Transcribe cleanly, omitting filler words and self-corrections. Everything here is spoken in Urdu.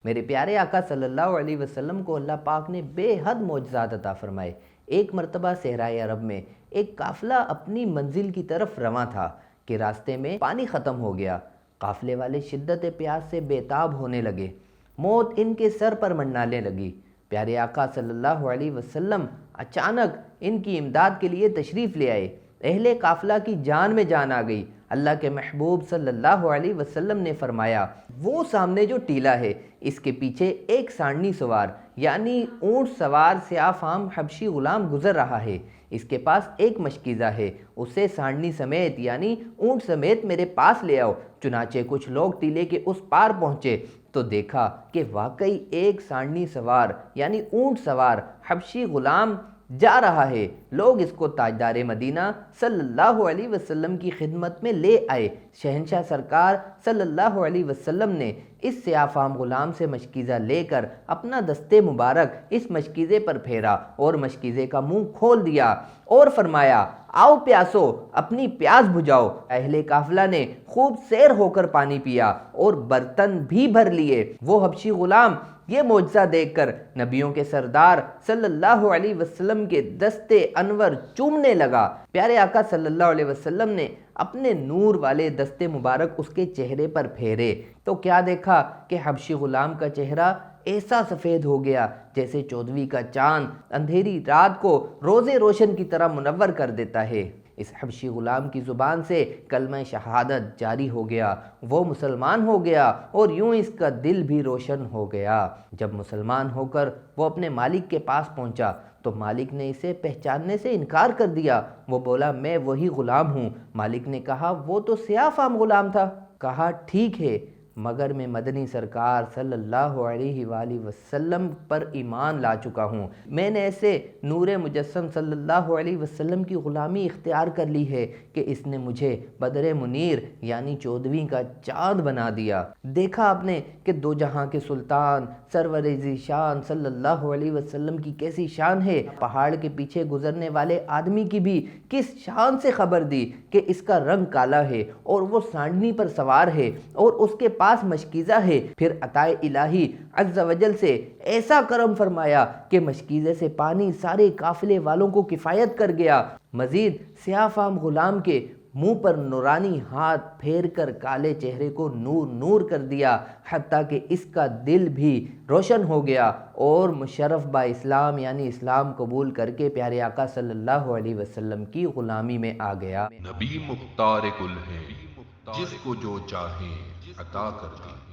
میرے پیارے آقا صلی اللہ علیہ وسلم کو اللہ پاک نے بے حد معجزات عطا فرمائے۔ ایک مرتبہ صحرائے عرب میں ایک قافلہ اپنی منزل کی طرف رواں تھا کہ راستے میں پانی ختم ہو گیا۔ قافلے والے شدت پیاس سے بے تاب ہونے لگے، موت ان کے سر پر منڈلانے لگی۔ پیارے آقا صلی اللہ علیہ وسلم اچانک ان کی امداد کے لیے تشریف لے آئے۔ اہل قافلہ کی جان میں جان آ گئی۔ اللہ کے محبوب صلی اللہ علیہ وسلم نے فرمایا، وہ سامنے جو ٹیلا ہے اس کے پیچھے ایک سانڈنی سوار یعنی اونٹ سوار سیاہ فام حبشی غلام گزر رہا ہے، اس کے پاس ایک مشکیزہ ہے، اسے سانڈنی سمیت یعنی اونٹ سمیت میرے پاس لے آؤ۔ چنانچہ کچھ لوگ ٹیلے کے اس پار پہنچے تو دیکھا کہ واقعی ایک سانڈنی سوار یعنی اونٹ سوار حبشی غلام جا رہا ہے۔ لوگ اس کو تاجدار مدینہ صلی اللہ علیہ وسلم کی خدمت میں لے آئے۔ شہنشاہ سرکار صلی اللہ علیہ وسلم نے اس سیاہ فام غلام سے مشکیزہ لے کر اپنا دست مبارک اس مشکیزے پر پھیرا اور مشکیزے کا منہ کھول دیا اور فرمایا، آؤ پیاسو، اپنی پیاس بجھاؤ۔ اہل قافلہ نے خوب سیر ہو کر پانی پیا اور برتن بھی بھر لیے۔ وہ حبشی غلام یہ معجزہ دیکھ کر نبیوں کے سردار صلی اللہ علیہ وسلم کے دست انور چومنے لگا۔ پیارے آقا صلی اللہ علیہ وسلم نے اپنے نور والے دست مبارک اس کے چہرے پر پھیرے تو کیا دیکھا کہ حبشی غلام کا چہرہ ایسا سفید ہو گیا جیسے 14ویں کا چاند اندھیری رات کو روز روشن کی طرح منور کر دیتا ہے۔ اس حبشی غلام کی زبان سے کلمہ شہادت جاری ہو گیا، وہ مسلمان ہو گیا اور یوں اس کا دل بھی روشن ہو گیا۔ جب مسلمان ہو کر وہ اپنے مالک کے پاس پہنچا تو مالک نے اسے پہچاننے سے انکار کر دیا۔ وہ بولا، میں وہی غلام ہوں۔ مالک نے کہا، وہ تو سیاہ فام غلام تھا۔ کہا، ٹھیک ہے، مگر میں مدنی سرکار صلی اللہ علیہ وآلہ وسلم پر ایمان لا چکا ہوں۔ میں نے ایسے نور مجسم صلی اللہ علیہ وسلم کی غلامی اختیار کر لی ہے کہ اس نے مجھے بدر منیر یعنی 14ویں کا چاند بنا دیا۔ دیکھا آپ نے کہ دو جہاں کے سلطان سرور ذی شان صلی اللہ علیہ وسلم کی کیسی شان ہے۔ پہاڑ کے پیچھے گزرنے والے آدمی کی بھی کس شان سے خبر دی کہ اس کا رنگ کالا ہے اور وہ سانڈنی پر سوار ہے اور اس کے پاس مشکیزہ ہے۔ پھر عطائے الہی عز و جل سے ایسا کرم فرمایا کہ مشکیزے سے پانی سارے قافلے والوں کو کفایت کر گیا۔ مزید سیاہ فام غلام کے منہ پر نورانی ہاتھ پھیر کر کالے چہرے کو نور نور کر دیا، حتیٰ کہ اس کا دل بھی روشن ہو گیا اور مشرف با اسلام یعنی اسلام قبول کر کے پیارے آقا صلی اللہ علیہ وسلم کی غلامی میں آ گیا۔ نبی مختار کل ہے، جس کو جو چاہے عطا کر دے۔